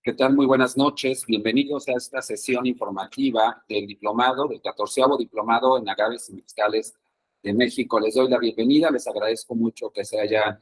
¿Qué tal? Muy buenas noches. Bienvenidos a esta sesión informativa del diplomado, del 14º diplomado en agaves y mezcales de México. Les doy la bienvenida. Les agradezco mucho que se hayan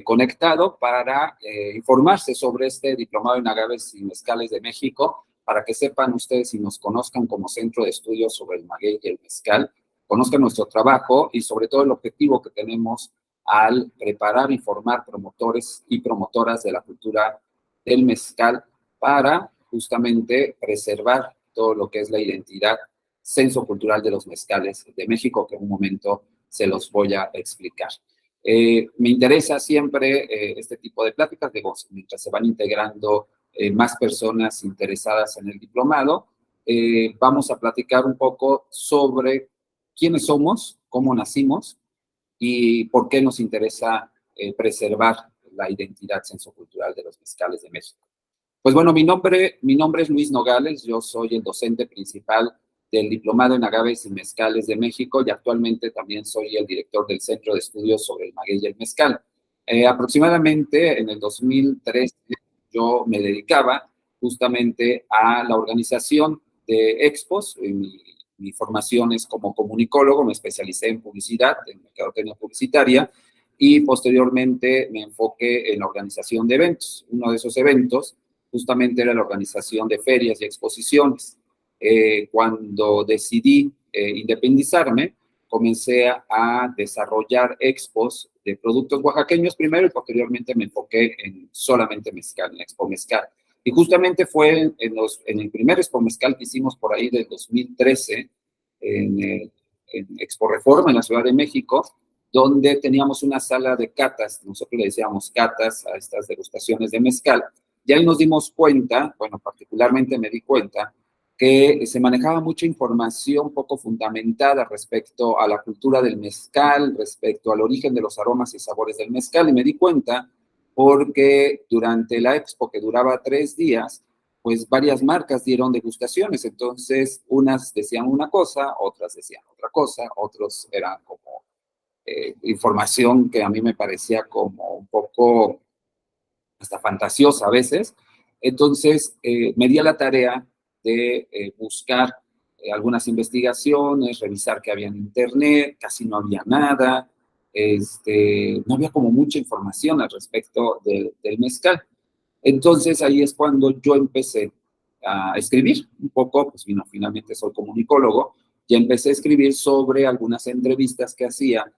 conectado para informarse sobre este diplomado en agaves y mezcales de México, para que sepan ustedes y nos conozcan como centro de estudios sobre el maguey y el mezcal, conozcan nuestro trabajo y sobre todo el objetivo que tenemos al preparar y formar promotores y promotoras de la cultura del mezcal para justamente preservar todo lo que es la identidad sensocultural de los mezcales de México, que en un momento se los voy a explicar. Me interesa siempre este tipo de pláticas, digo, mientras se van integrando más personas interesadas en el diplomado, vamos a platicar un poco sobre quiénes somos, cómo nacimos y por qué nos interesa preservar la identidad sensocultural de los mezcales de México. Pues bueno, mi nombre es Luis Nogales, yo soy el docente principal del Diplomado en Agaves y Mezcales de México y actualmente también soy el director del Centro de Estudios sobre el Maguey y el Mezcal. Aproximadamente en el 2013 yo me dedicaba justamente a la organización de expos. Mi formación es como comunicólogo, me especialicé en publicidad, en mercadotecnia publicitaria, y posteriormente me enfoqué en la organización de eventos. Uno de esos eventos justamente era la organización de ferias y exposiciones. Cuando decidí independizarme, comencé a desarrollar expos de productos oaxaqueños primero y posteriormente me enfoqué en solamente mezcal, en Expo Mezcal. Y justamente fue en el primer Expo Mezcal que hicimos por ahí del 2013, en Expo Reforma en la Ciudad de México, donde teníamos una sala de catas, nosotros le decíamos catas a estas degustaciones de mezcal, y ahí nos dimos cuenta, bueno, particularmente me di cuenta, que se manejaba mucha información poco fundamentada respecto a la cultura del mezcal, respecto al origen de los aromas y sabores del mezcal, y me di cuenta porque durante la expo, que duraba 3 días, pues varias marcas dieron degustaciones, entonces unas decían una cosa, otras decían otra cosa, otros eran como información que a mí me parecía como un poco hasta fantasiosa a veces. Entonces, me di a la tarea de buscar algunas investigaciones, revisar qué había en internet, casi no había nada, no había como mucha información al respecto del mezcal. Entonces, ahí es cuando yo empecé a escribir un poco, pues finalmente soy comunicólogo, y empecé a escribir sobre algunas entrevistas que hacía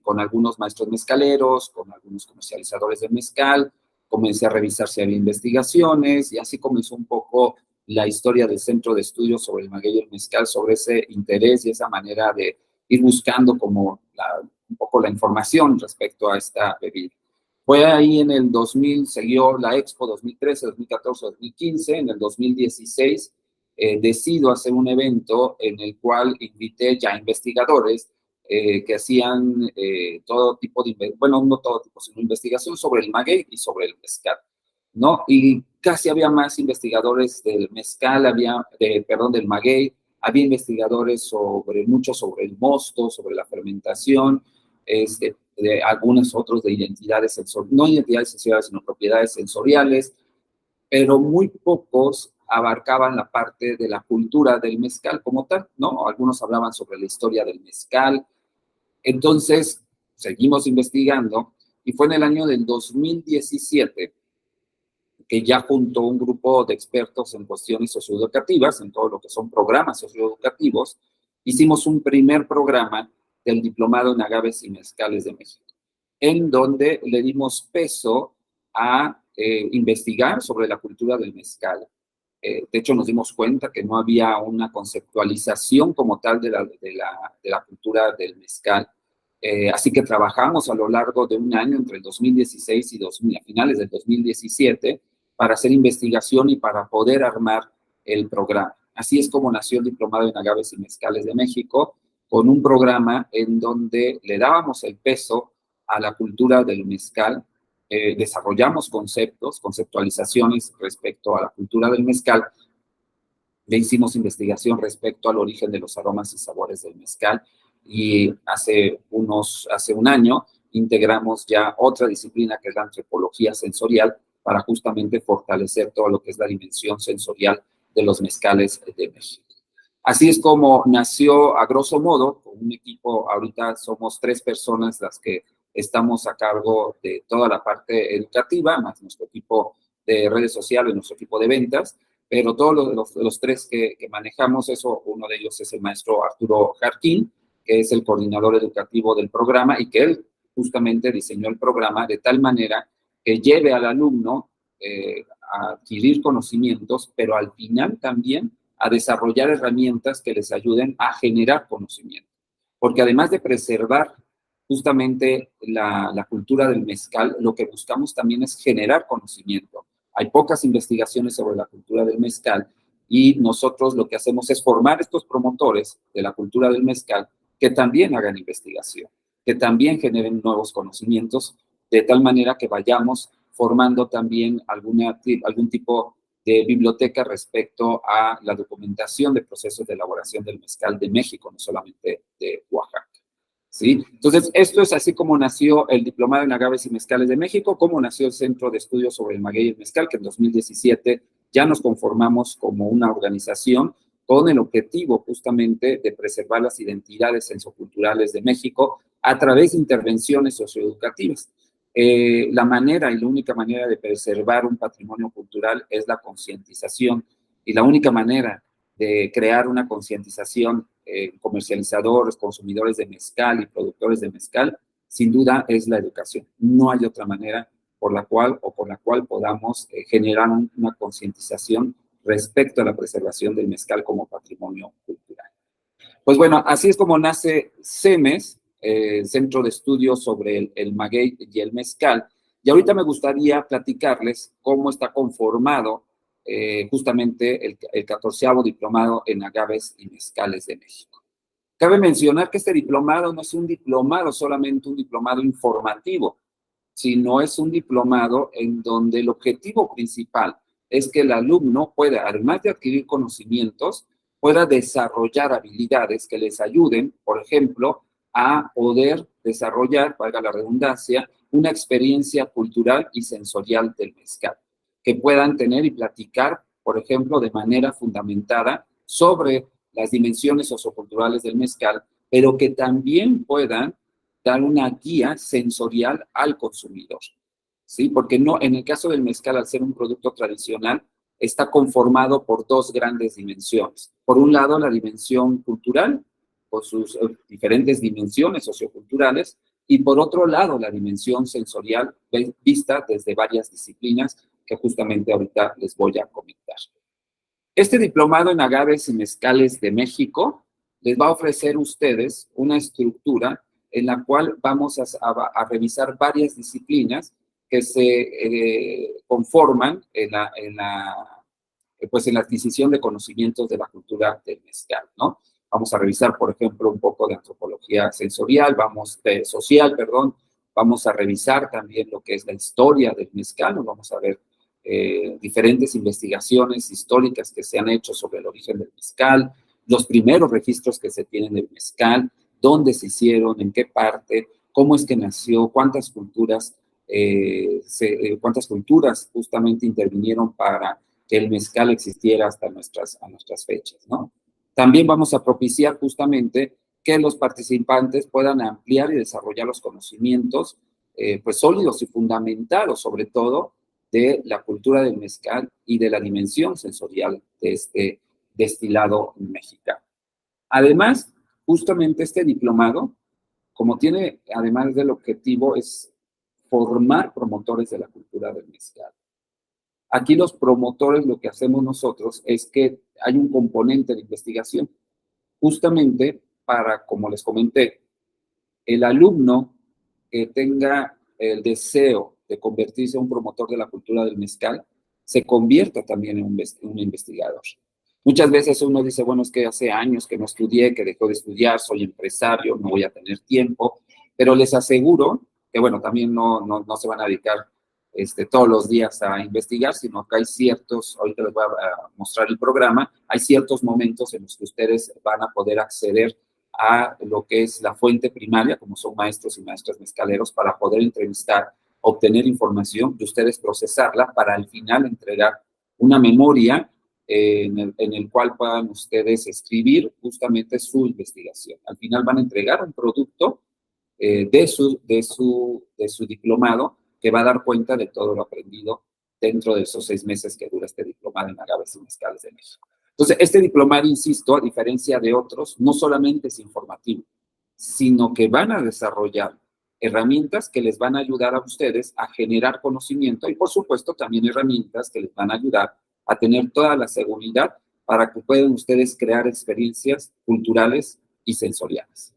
con algunos maestros mezcaleros, con algunos comercializadores de mezcal. Comencé a revisar si había investigaciones y así comenzó un poco la historia del Centro de Estudios sobre el Maguey y el Mezcal, sobre ese interés y esa manera de ir buscando como un poco la información respecto a esta bebida. Fue ahí en el 2000, siguió la Expo 2013, 2014, 2015. En el 2016 decido hacer un evento en el cual invité ya investigadores que hacían todo tipo de, bueno, no todo tipo, sino investigación sobre el maguey y sobre el mezcal, ¿no? Y casi había más investigadores del mezcal, del maguey, había investigadores mucho sobre el mosto, sobre la fermentación, de algunos otros de identidades sensoriales, no identidades sensoriales, sino propiedades sensoriales, pero muy pocos abarcaban la parte de la cultura del mezcal como tal, ¿no? Algunos hablaban sobre la historia del mezcal. Entonces, seguimos investigando y fue en el año del 2017 que ya junto a un grupo de expertos en cuestiones socioeducativas, en todo lo que son programas socioeducativos, hicimos un primer programa del Diplomado en Agaves y Mezcales de México, en donde le dimos peso a investigar sobre la cultura del mezcal. De hecho, nos dimos cuenta que no había una conceptualización como tal de la cultura del mezcal. Así que trabajamos a lo largo de un año, entre el 2016 y a finales del 2017, para hacer investigación y para poder armar el programa. Así es como nació el Diplomado en Agaves y Mezcales de México, con un programa en donde le dábamos el peso a la cultura del mezcal, desarrollamos conceptualizaciones respecto a la cultura del mezcal, le hicimos investigación respecto al origen de los aromas y sabores del mezcal, y hace un año integramos ya otra disciplina que es la antropología sensorial para justamente fortalecer todo lo que es la dimensión sensorial de los mezcales de México. Así es como nació, a grosso modo, con un equipo. Ahorita somos 3 personas las que estamos a cargo de toda la parte educativa, más nuestro equipo de redes sociales, nuestro equipo de ventas, pero todos los 3 que manejamos eso, uno de ellos es el maestro Arturo Jarquín, que es el coordinador educativo del programa, y que él justamente diseñó el programa de tal manera que lleve al alumno a adquirir conocimientos, pero al final también a desarrollar herramientas que les ayuden a generar conocimiento. Porque además de preservar justamente la cultura del mezcal, lo que buscamos también es generar conocimiento. Hay pocas investigaciones sobre la cultura del mezcal y nosotros lo que hacemos es formar estos promotores de la cultura del mezcal que también hagan investigación, que también generen nuevos conocimientos, de tal manera que vayamos formando también algún tipo de biblioteca respecto a la documentación de procesos de elaboración del mezcal de México, no solamente de Oaxaca. ¿Sí? Entonces, esto es así como nació el Diplomado en Agaves y Mezcales de México, como nació el Centro de Estudios sobre el Maguey y el Mezcal, que en 2017 ya nos conformamos como una organización con el objetivo justamente de preservar las identidades sensoculturales de México a través de intervenciones socioeducativas. La manera y la única manera de preservar un patrimonio cultural es la concientización, y la única manera de crear una concientización comercializadores, consumidores de mezcal y productores de mezcal, sin duda es la educación. No hay otra manera por la cual podamos generar una concientización respecto a la preservación del mezcal como patrimonio cultural. Pues bueno, así es como nace CEMES, Centro de Estudios sobre el Maguey y el Mezcal. Y ahorita me gustaría platicarles cómo está conformado justamente el 14º Diplomado en Agaves y Mezcales de México. Cabe mencionar que este diplomado no es un diplomado, solamente un diplomado informativo, sino es un diplomado en donde el objetivo principal es que el alumno pueda, además de adquirir conocimientos, pueda desarrollar habilidades que les ayuden, por ejemplo, a poder desarrollar, valga la redundancia, una experiencia cultural y sensorial del mezcal, que puedan tener y platicar, por ejemplo, de manera fundamentada sobre las dimensiones socioculturales del mezcal, pero que también puedan dar una guía sensorial al consumidor, ¿sí? Porque no, en el caso del mezcal, al ser un producto tradicional, está conformado por 2 grandes dimensiones. Por un lado, la dimensión cultural, con sus diferentes dimensiones socioculturales, y por otro lado, la dimensión sensorial vista desde varias disciplinas que justamente ahorita les voy a comentar. Este diplomado en Agaves y Mezcales de México les va a ofrecer a ustedes una estructura en la cual vamos a revisar varias disciplinas que se conforman en la adquisición de conocimientos de la cultura del mezcal, ¿no? Vamos a revisar, por ejemplo, un poco de antropología sensorial, vamos a revisar también lo que es la historia del mezcal, nos vamos a ver diferentes investigaciones históricas que se han hecho sobre el origen del mezcal, los primeros registros que se tienen del mezcal, dónde se hicieron, en qué parte, cómo es que nació, cuántas culturas justamente intervinieron para que el mezcal existiera hasta nuestras fechas, ¿no? También vamos a propiciar justamente que los participantes puedan ampliar y desarrollar los conocimientos pues sólidos y fundamentados, sobre todo, de la cultura del mezcal y de la dimensión sensorial de este destilado mexicano. Además, justamente este diplomado, como tiene, además del objetivo, es formar promotores de la cultura del mezcal. Aquí los promotores, lo que hacemos nosotros es que hay un componente de investigación, justamente para, como les comenté, el alumno que tenga el deseo de convertirse en un promotor de la cultura del mezcal, se convierta también en un investigador. Muchas veces uno dice, bueno, es que hace años que no estudié, que dejó de estudiar, soy empresario, no voy a tener tiempo, pero les aseguro que, bueno, también no se van a dedicar todos los días a investigar, sino que hay ciertos, ahorita les voy a mostrar el programa, hay ciertos momentos en los que ustedes van a poder acceder a lo que es la fuente primaria, como son maestros y maestras mezcaleros, para poder entrevistar obtener información y ustedes procesarla para al final entregar una memoria en el cual puedan ustedes escribir justamente su investigación. Al final van a entregar un producto de su diplomado que va a dar cuenta de todo lo aprendido dentro de esos 6 meses que dura este diplomado en agaves y mezcales de México. Entonces, este diplomado, insisto, a diferencia de otros, no solamente es informativo, sino que van a desarrollar herramientas que les van a ayudar a ustedes a generar conocimiento y, por supuesto, también herramientas que les van a ayudar a tener toda la seguridad para que puedan ustedes crear experiencias culturales y sensoriales.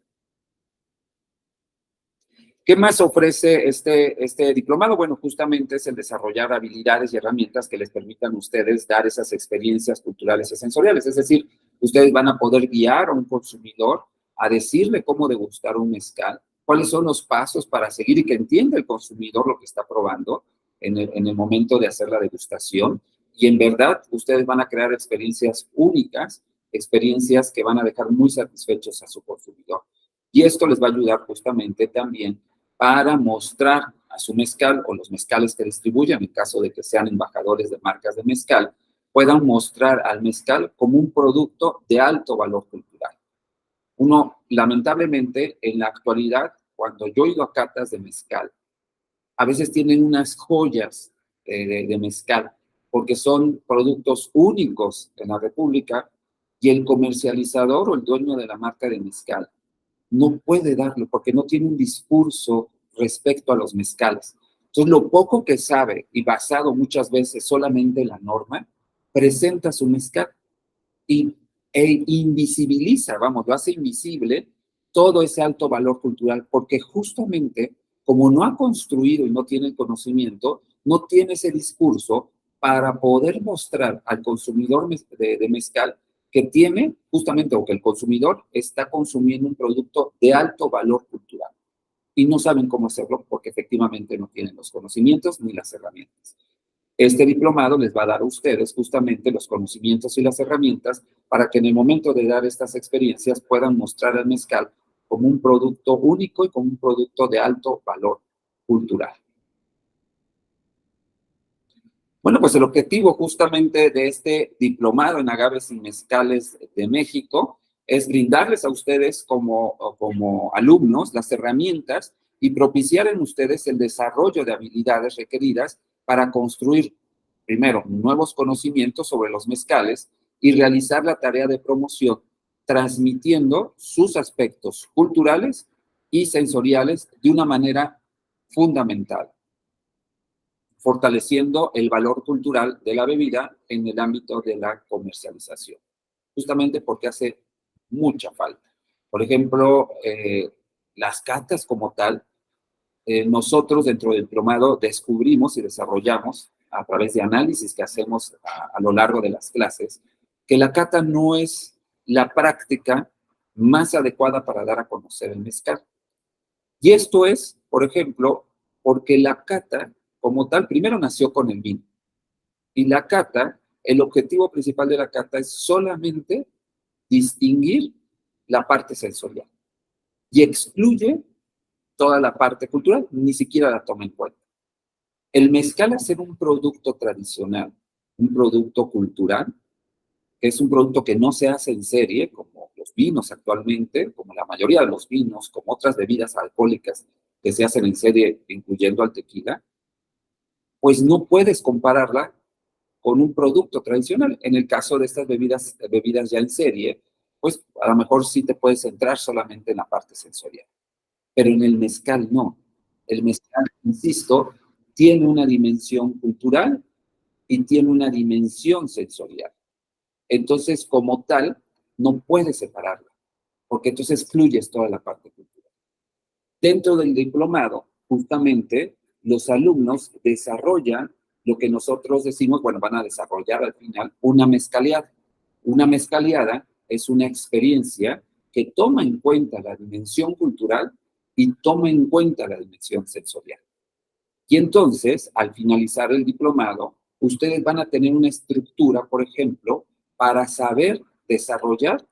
¿Qué más ofrece este diplomado? Bueno, justamente es el desarrollar habilidades y herramientas que les permitan a ustedes dar esas experiencias culturales y sensoriales. Es decir, ustedes van a poder guiar a un consumidor a decirle cómo degustar un mezcal, cuáles son los pasos para seguir y que entienda el consumidor lo que está probando en el momento de hacer la degustación. Y en verdad, ustedes van a crear experiencias únicas, experiencias que van a dejar muy satisfechos a su consumidor. Y esto les va a ayudar justamente también para mostrar a su mezcal o los mezcales que distribuyan, en caso de que sean embajadores de marcas de mezcal, puedan mostrar al mezcal como un producto de alto valor cultural. Uno, lamentablemente, en la actualidad, cuando yo he ido a catas de mezcal, a veces tienen unas joyas de mezcal, porque son productos únicos en la República y el comercializador o el dueño de la marca de mezcal no puede darlo porque no tiene un discurso respecto a los mezcales. Entonces, lo poco que sabe y basado muchas veces solamente en la norma, presenta su mezcal e invisibiliza, vamos, lo hace invisible todo ese alto valor cultural porque justamente como no ha construido y no tiene el conocimiento, no tiene ese discurso para poder mostrar al consumidor de mezcal que tiene justamente o que el consumidor está consumiendo un producto de alto valor cultural y no saben cómo hacerlo porque efectivamente no tienen los conocimientos ni las herramientas. Este diplomado les va a dar a ustedes justamente los conocimientos y las herramientas para que en el momento de dar estas experiencias puedan mostrar al mezcal como un producto único y como un producto de alto valor cultural. Bueno, pues el objetivo justamente de este diplomado en agaves y mezcales de México es brindarles a ustedes como alumnos las herramientas y propiciar en ustedes el desarrollo de habilidades requeridas para construir, primero, nuevos conocimientos sobre los mezcales y realizar la tarea de promoción, transmitiendo sus aspectos culturales y sensoriales de una manera fundamental, fortaleciendo el valor cultural de la bebida en el ámbito de la comercialización, justamente porque hace mucha falta. Por ejemplo, las catas como tal, nosotros dentro del diplomado descubrimos y desarrollamos a través de análisis que hacemos a lo largo de las clases, que la cata no es la práctica más adecuada para dar a conocer el mezcal. Y esto es, por ejemplo, porque la cata como tal, primero nació con el vino. Y la cata, el objetivo principal de la cata es solamente distinguir la parte sensorial y excluye toda la parte cultural, ni siquiera la toma en cuenta. El mezcal, al ser un producto tradicional, un producto cultural, que es un producto que no se hace en serie, como los vinos actualmente, como la mayoría de los vinos, como otras bebidas alcohólicas que se hacen en serie, incluyendo al tequila, pues no puedes compararla con un producto tradicional. En el caso de estas bebidas ya en serie, pues a lo mejor sí te puedes centrar solamente en la parte sensorial, pero en el mezcal no. El mezcal, insisto, tiene una dimensión cultural y tiene una dimensión sensorial. Entonces, como tal, no puedes separarla, porque entonces excluyes toda la parte cultural. Dentro del diplomado, justamente, los alumnos desarrollan lo que nosotros decimos, bueno, van a desarrollar al final una mezcaleada. Una mezcaleada es una experiencia que toma en cuenta la dimensión cultural y toma en cuenta la dimensión sensorial. Y entonces, al finalizar el diplomado, ustedes van a tener una estructura, por ejemplo, para saber desarrollar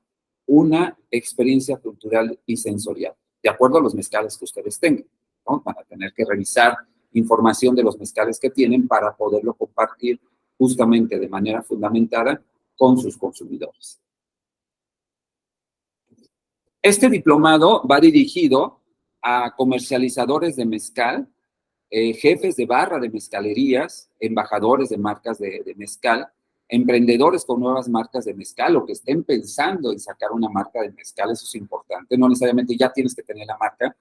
una experiencia cultural y sensorial, de acuerdo a los mezcales que ustedes tengan, ¿no? Van a tener que revisar información de los mezcales que tienen para poderlo compartir justamente de manera fundamentada con sus consumidores. Este diplomado va dirigido a comercializadores de mezcal, jefes de barra de mezcalerías, embajadores de marcas de mezcal, emprendedores con nuevas marcas de mezcal o que estén pensando en sacar una marca de mezcal. Eso es importante. No necesariamente ya tienes que tener la marca,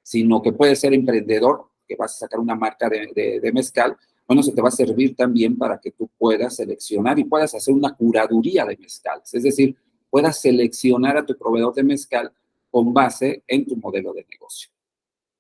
sino que puedes ser emprendedor, que vas a sacar una marca de mezcal. Bueno, eso te va a servir también para que tú puedas seleccionar y puedas hacer una curaduría de mezcales. Es decir, puedas seleccionar a tu proveedor de mezcal con base en tu modelo de negocio.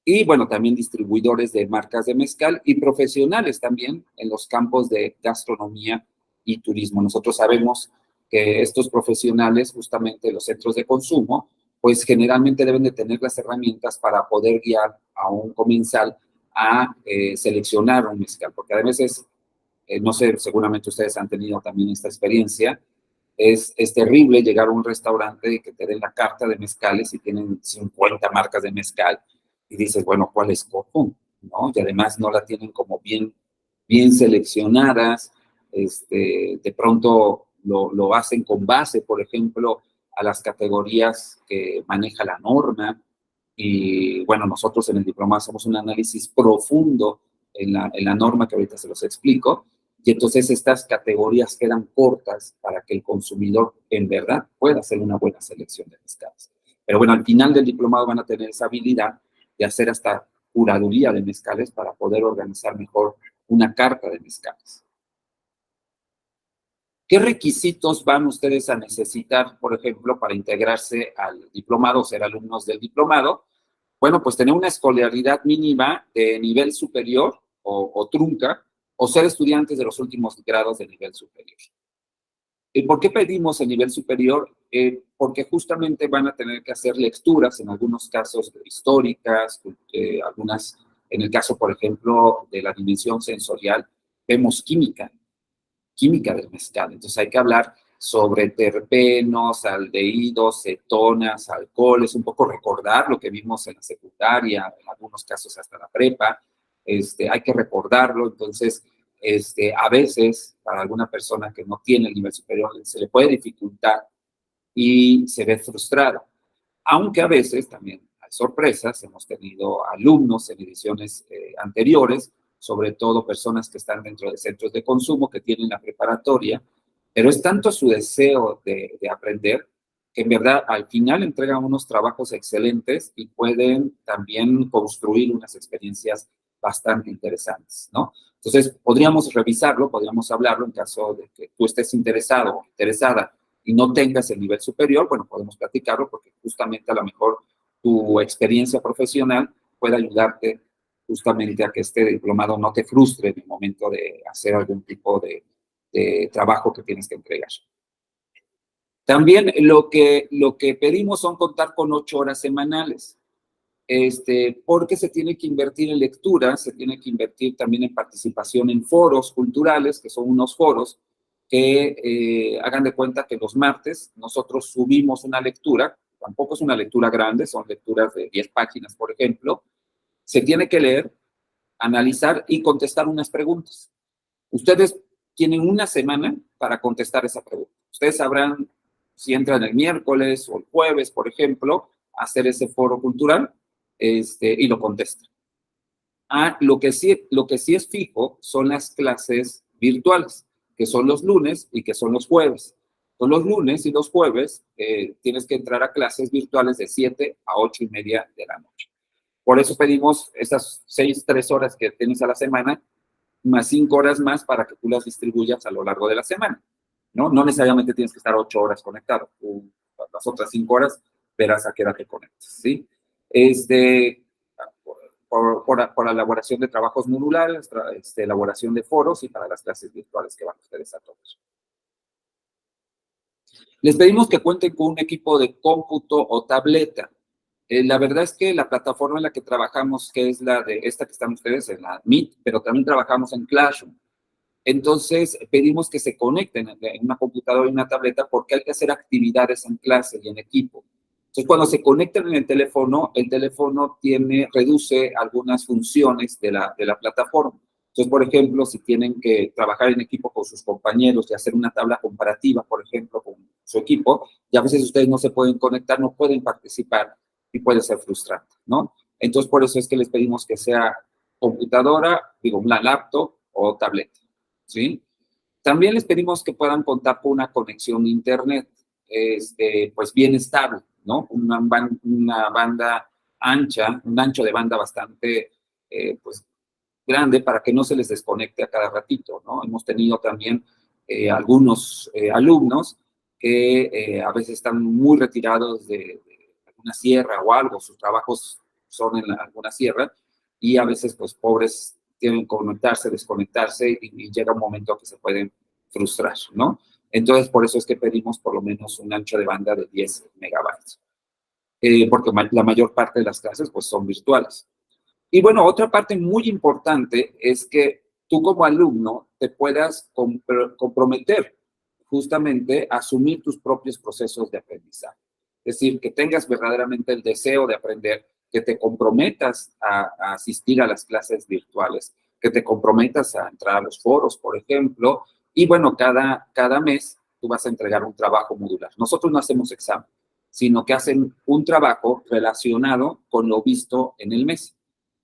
Y bueno, también distribuidores de marcas de mezcal y profesionales también en los campos de gastronomía y turismo. Nosotros sabemos que estos profesionales, justamente los centros de consumo, pues generalmente deben de tener las herramientas para poder guiar a un comensal a seleccionar un mezcal, porque a veces, no sé, seguramente ustedes han tenido también esta experiencia. Es terrible llegar a un restaurante y que te den la carta de mezcales y tienen 50 marcas de mezcal y dices, bueno, ¿cuál escojo? ¿No? Y además no la tienen como bien seleccionadas. De pronto lo hacen con base, por ejemplo, a las categorías que maneja la norma. Y bueno, nosotros en el diploma hacemos un análisis profundo en la norma que ahorita se los explico. Y entonces estas categorías quedan cortas para que el consumidor en verdad pueda hacer una buena selección de mezcales. Pero bueno, al final del diplomado van a tener esa habilidad de hacer hasta curaduría de mezcales para poder organizar mejor una carta de mezcales. ¿Qué requisitos van ustedes a necesitar, por ejemplo, para integrarse al diplomado o ser alumnos del diplomado? Bueno, pues tener una escolaridad mínima de nivel superior o trunca, o ser estudiantes de los últimos grados de nivel superior. ¿Y por qué pedimos el nivel superior? Porque justamente van a tener que hacer lecturas, en algunos casos históricas, algunas, en el caso, por ejemplo, de la dimensión sensorial, vemos química del mezcal. Entonces hay que hablar sobre terpenos, aldehídos, cetonas, alcoholes, un poco recordar lo que vimos en la secundaria, en algunos casos hasta la prepa. Hay que recordarlo. Entonces, a veces, para alguna persona que no tiene el nivel superior, se le puede dificultar y se ve frustrado. Aunque a veces también hay sorpresas. Hemos tenido alumnos en ediciones anteriores, sobre todo personas que están dentro de centros de consumo, que tienen la preparatoria, pero es tanto su deseo de aprender que en verdad al final entregan unos trabajos excelentes y pueden también construir unas experiencias bastante interesantes, ¿no? Entonces, podríamos revisarlo, podríamos hablarlo en caso de que tú estés interesado o interesada y no tengas el nivel superior. Bueno, podemos platicarlo porque justamente a lo mejor tu experiencia profesional puede ayudarte justamente a que este diplomado no te frustre en el momento de hacer algún tipo de trabajo que tienes que entregar. También lo que pedimos son contar con 8 horas semanales, porque se tiene que invertir en lectura, se tiene que invertir también en participación en foros culturales, que son unos foros que hagan de cuenta que los martes nosotros subimos una lectura, tampoco es una lectura grande, son lecturas de 10 páginas, por ejemplo. Se tiene que leer, analizar y contestar unas preguntas. Ustedes tienen una semana para contestar esa pregunta. Ustedes sabrán si entran el miércoles o el jueves, por ejemplo, a hacer ese foro cultural y lo contestan. Lo que sí es fijo son las clases virtuales, que son los lunes y que son los jueves. Son los lunes y los jueves tienes que entrar a clases virtuales de 7 a 8:30 de la noche. Por eso pedimos esas 3 horas que tienes a la semana, más 5 horas más para que tú las distribuyas a lo largo de la semana, ¿no? No necesariamente tienes que estar 8 horas conectado. Tú, las otras 5 horas verás a qué hora te conectas, ¿sí? Por la elaboración de trabajos modulares, elaboración de foros y para las clases virtuales que van ustedes a todos. Les pedimos que cuenten con un equipo de cómputo o tableta. La verdad es que la plataforma en la que trabajamos, que es la de esta que están ustedes, en la Meet, pero también trabajamos en Classroom. Entonces, pedimos que se conecten en una computadora y una tableta porque hay que hacer actividades en clase y en equipo. Entonces, cuando se conectan en el teléfono reduce algunas funciones de la plataforma. Entonces, por ejemplo, si tienen que trabajar en equipo con sus compañeros y hacer una tabla comparativa, por ejemplo, con su equipo, y a veces ustedes no se pueden conectar, no pueden participar y puede ser frustrante, ¿no? Entonces, por eso es que les pedimos que sea computadora, digo, una laptop o tableta, ¿sí? También les pedimos que puedan contar con una conexión a internet, pues bien estable, ¿no? Una banda ancha, un ancho de banda bastante, pues, grande para que no se les desconecte a cada ratito, ¿no? Hemos tenido también algunos alumnos que a veces están muy retirados de alguna sierra o algo, sus trabajos son en alguna sierra, y a veces, pues, pobres tienen que conectarse, desconectarse, y llega un momento que se pueden frustrar, ¿no? Entonces, por eso es que pedimos por lo menos un ancho de banda de 10 megabytes, porque la mayor parte de las clases, pues, son virtuales. Y bueno, otra parte muy importante es que tú como alumno te puedas comprometer justamente a asumir tus propios procesos de aprendizaje. Es decir, que tengas verdaderamente el deseo de aprender, que te comprometas a asistir a las clases virtuales, que te comprometas a entrar a los foros, por ejemplo, y bueno, cada mes tú vas a entregar un trabajo modular. Nosotros no hacemos examen, sino que hacen un trabajo relacionado con lo visto en el mes.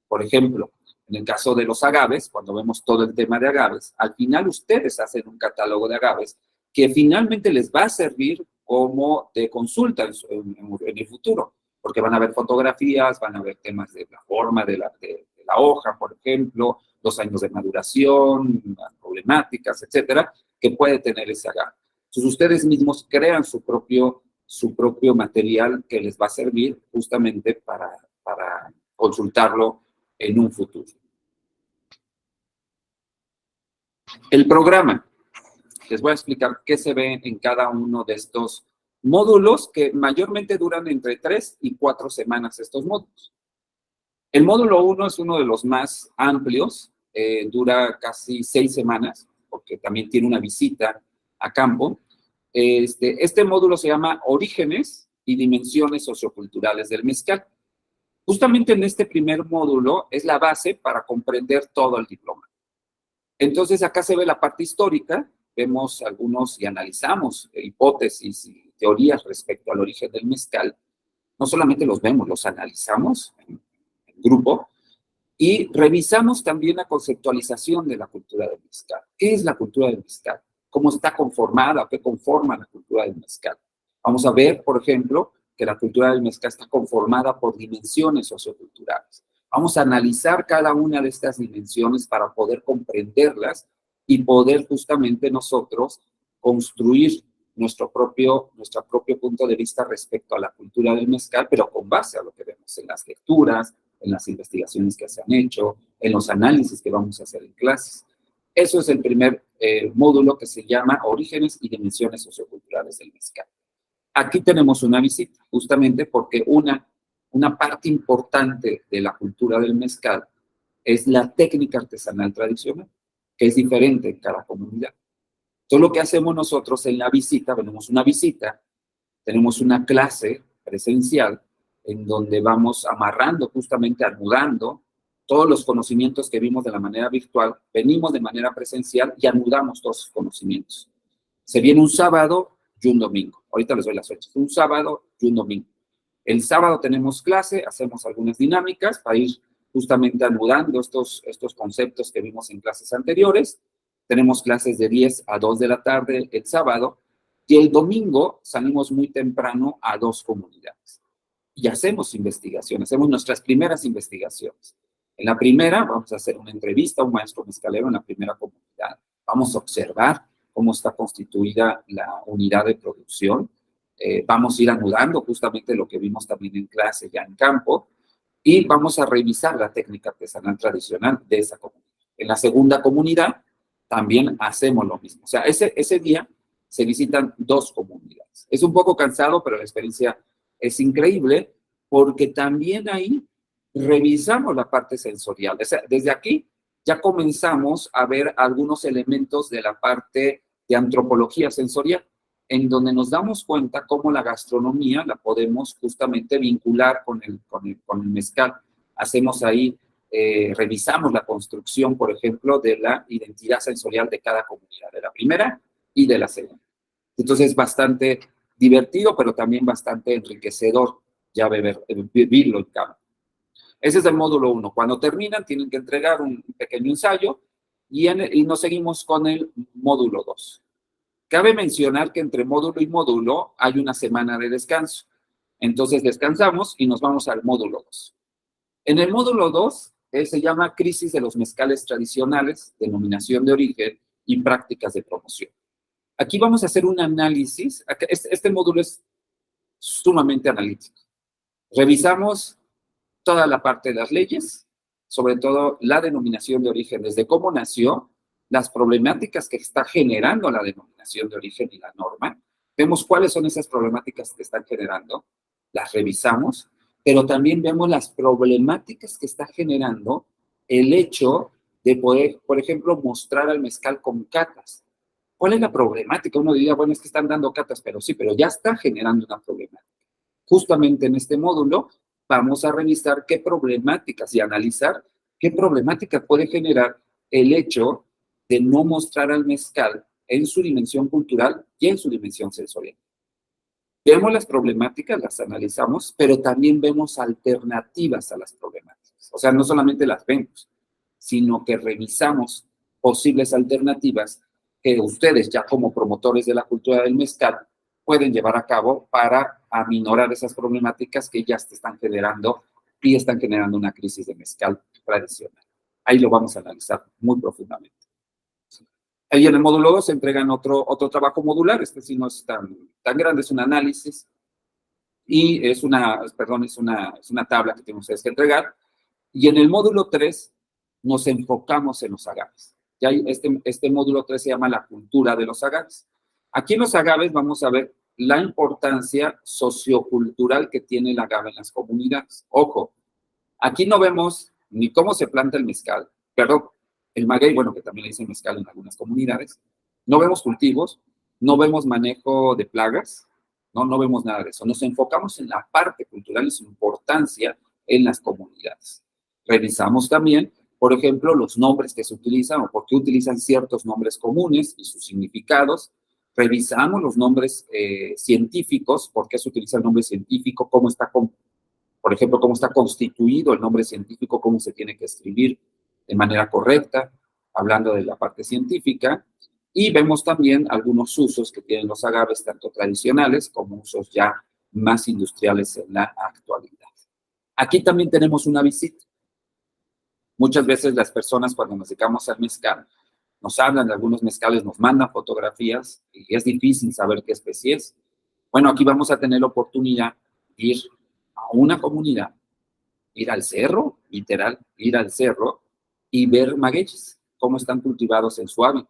Por ejemplo, en el caso de los agaves, cuando vemos todo el tema de agaves, al final ustedes hacen un catálogo de agaves que finalmente les va a servir como de consulta en el futuro, porque van a ver fotografías, van a ver temas de la forma de la hoja, por ejemplo, los años de maduración, las problemáticas, etcétera, que puede tener ese agave. Entonces, ustedes mismos crean su propio material que les va a servir justamente para consultarlo en un futuro. El programa. Les voy a explicar qué se ve en cada uno de estos módulos que mayormente duran entre 3 y 4 semanas estos módulos. El módulo 1 es uno de los más amplios, dura casi 6 semanas, porque también tiene una visita a campo. Este módulo se llama Orígenes y Dimensiones Socioculturales del Mezcal. Justamente en este primer módulo es la base para comprender todo el diploma. Entonces, acá se ve la parte histórica, vemos algunos y analizamos hipótesis y teorías respecto al origen del mezcal. No solamente los vemos, los analizamos en grupo y revisamos también la conceptualización de la cultura del mezcal. ¿Qué es la cultura del mezcal? ¿Cómo está conformada? ¿Qué conforma la cultura del mezcal? Vamos a ver, por ejemplo, que la cultura del mezcal está conformada por dimensiones socioculturales. Vamos a analizar cada una de estas dimensiones para poder comprenderlas y poder justamente nosotros construir nuestro propio punto de vista respecto a la cultura del mezcal, pero con base a lo que vemos en las lecturas, en las investigaciones que se han hecho, en los análisis que vamos a hacer en clases. Eso es el primer módulo que se llama Orígenes y Dimensiones Socioculturales del Mezcal. Aquí tenemos una visita, justamente porque una parte importante de la cultura del mezcal es la técnica artesanal tradicional, que es diferente en cada comunidad. Entonces, lo que hacemos nosotros en la visita, tenemos una visita, tenemos una clase presencial en donde vamos amarrando, justamente anudando todos los conocimientos que vimos de la manera virtual, venimos de manera presencial y anudamos todos esos conocimientos. Se viene un sábado y un domingo. Ahorita les doy las fechas. Un sábado y un domingo. El sábado tenemos clase, hacemos algunas dinámicas para ir justamente anudando estos conceptos que vimos en clases anteriores. Tenemos clases de 10 a 2 de la tarde el sábado y el domingo salimos muy temprano a 2 comunidades. Y hacemos investigaciones, hacemos nuestras primeras investigaciones. En la primera vamos a hacer una entrevista a un maestro mezcalero en la primera comunidad. Vamos a observar cómo está constituida la unidad de producción. Vamos a ir anudando justamente lo que vimos también en clase, ya en campo, y vamos a revisar la técnica artesanal tradicional de esa comunidad. En la segunda comunidad también hacemos lo mismo. O sea, ese día se visitan 2 comunidades. Es un poco cansado, pero la experiencia es increíble porque también ahí revisamos la parte sensorial. O sea, desde aquí ya comenzamos a ver algunos elementos de la parte de antropología sensorial. en donde nos damos cuenta cómo la gastronomía la podemos justamente vincular con el mezcal. Hacemos ahí, revisamos la construcción, por ejemplo, de la identidad sensorial de cada comunidad, de la primera y de la segunda. Entonces es bastante divertido, pero también bastante enriquecedor ya vivirlo en campo. Ese es el módulo 1. Cuando terminan, tienen que entregar un pequeño ensayo y nos seguimos con el módulo 2. Cabe mencionar que entre módulo y módulo hay una semana de descanso. Entonces descansamos y nos vamos al módulo 2. En el módulo 2 se llama Crisis de los mezcales tradicionales, denominación de origen y prácticas de promoción. Aquí vamos a hacer un análisis. Este módulo es sumamente analítico. Revisamos toda la parte de las leyes, sobre todo la denominación de origen, desde cómo nació, las problemáticas que está generando la denominación de origen y la norma. Vemos cuáles son esas problemáticas que están generando, las revisamos, pero también vemos las problemáticas que está generando el hecho de poder, por ejemplo, mostrar al mezcal con catas. ¿Cuál es la problemática? Uno diría, bueno, es que están dando catas, pero sí, pero ya está generando una problemática. Justamente en este módulo vamos a revisar qué problemáticas y analizar qué problemáticas puede generar el hecho de no mostrar al mezcal en su dimensión cultural y en su dimensión sensorial. Vemos las problemáticas, las analizamos, pero también vemos alternativas a las problemáticas. O sea, no solamente las vemos, sino que revisamos posibles alternativas que ustedes, ya como promotores de la cultura del mezcal, pueden llevar a cabo para aminorar esas problemáticas que ya se están generando y están generando una crisis de mezcal tradicional. Ahí lo vamos a analizar muy profundamente. Ahí en el módulo 2 se entregan otro trabajo modular, este sí no es tan grande, es un análisis y es una tabla que tienen ustedes que entregar. Y en el módulo 3 nos enfocamos en los agaves. Ya este módulo 3 se llama la cultura de los agaves. Aquí en los agaves vamos a ver la importancia sociocultural que tiene el agave en las comunidades. Ojo, aquí no vemos ni cómo se planta el mezcal, perdón, el maguey, bueno, que también le dicen mezcal en algunas comunidades. No vemos cultivos, no vemos manejo de plagas, no vemos nada de eso. Nos enfocamos en la parte cultural y su importancia en las comunidades. Revisamos también, por ejemplo, los nombres que se utilizan o por qué utilizan ciertos nombres comunes y sus significados. Revisamos los nombres científicos, por qué se utiliza el nombre científico, cómo está, por ejemplo, cómo está constituido el nombre científico, cómo se tiene que escribir de manera correcta, hablando de la parte científica. Y vemos también algunos usos que tienen los agaves, tanto tradicionales como usos ya más industriales en la actualidad. Aquí también tenemos una visita. Muchas veces las personas cuando nos dedicamos al mezcal, nos hablan de algunos mezcales, nos mandan fotografías y es difícil saber qué especie es. Bueno, aquí vamos a tener la oportunidad de ir a una comunidad, ir al cerro, literal, ir al cerro y ver magueyes, cómo están cultivados en su hábitat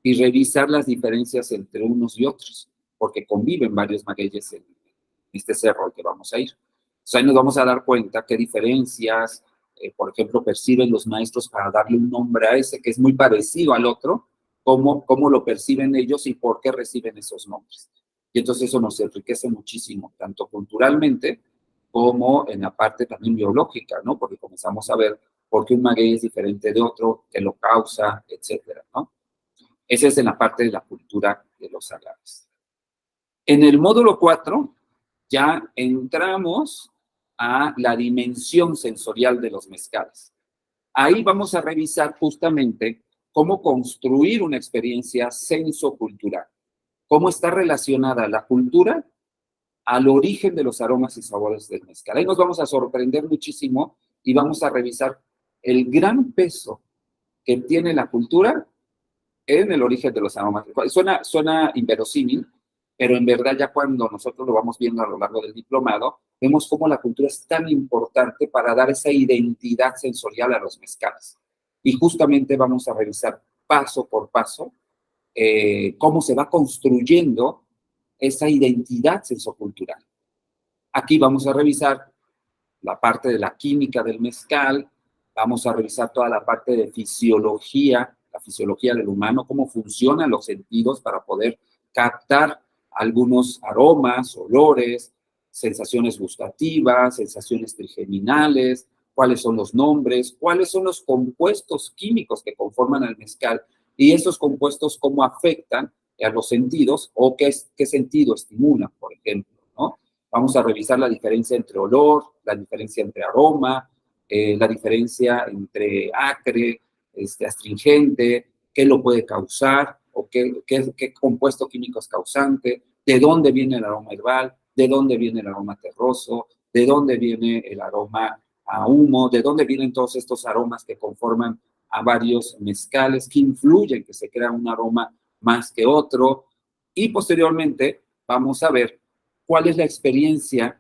y revisar las diferencias entre unos y otros, porque conviven varios magueyes en este cerro al que vamos a ir. Entonces ahí nos vamos a dar cuenta qué diferencias, por ejemplo, perciben los maestros para darle un nombre a ese que es muy parecido al otro, cómo lo perciben ellos y por qué reciben esos nombres. Y entonces eso nos enriquece muchísimo, tanto culturalmente como en la parte también biológica, ¿no? Porque comenzamos a ver por qué un maguey es diferente de otro, qué lo causa, etcétera, ¿no? Esa es en la parte de la cultura de los agaves. En el módulo 4 ya entramos a la dimensión sensorial de los mezcales. Ahí vamos a revisar justamente cómo construir una experiencia sensocultural, cómo está relacionada la cultura al origen de los aromas y sabores del mezcal. Ahí nos vamos a sorprender muchísimo y vamos a revisar el gran peso que tiene la cultura en el origen de los aromas. Suena inverosímil, pero en verdad ya cuando nosotros lo vamos viendo a lo largo del diplomado, vemos cómo la cultura es tan importante para dar esa identidad sensorial a los mezcales. Y justamente vamos a revisar paso por paso cómo se va construyendo esa identidad sensocultural. Aquí vamos a revisar la parte de la química del mezcal, vamos a revisar toda la parte de fisiología, la fisiología del humano, cómo funcionan los sentidos para poder captar algunos aromas, olores, sensaciones gustativas, sensaciones trigeminales, cuáles son los nombres, cuáles son los compuestos químicos que conforman el mezcal y esos compuestos cómo afectan a los sentidos o qué sentido estimulan, por ejemplo, ¿no? Vamos a revisar la diferencia entre olor, la diferencia entre aroma, la diferencia entre acre, astringente, qué lo puede causar o qué compuesto químico es causante, de dónde viene el aroma herbal, de dónde viene el aroma terroso, de dónde viene el aroma a humo, de dónde vienen todos estos aromas que conforman a varios mezcales, que influyen que se crea un aroma más que otro. Y posteriormente vamos a ver cuál es la experiencia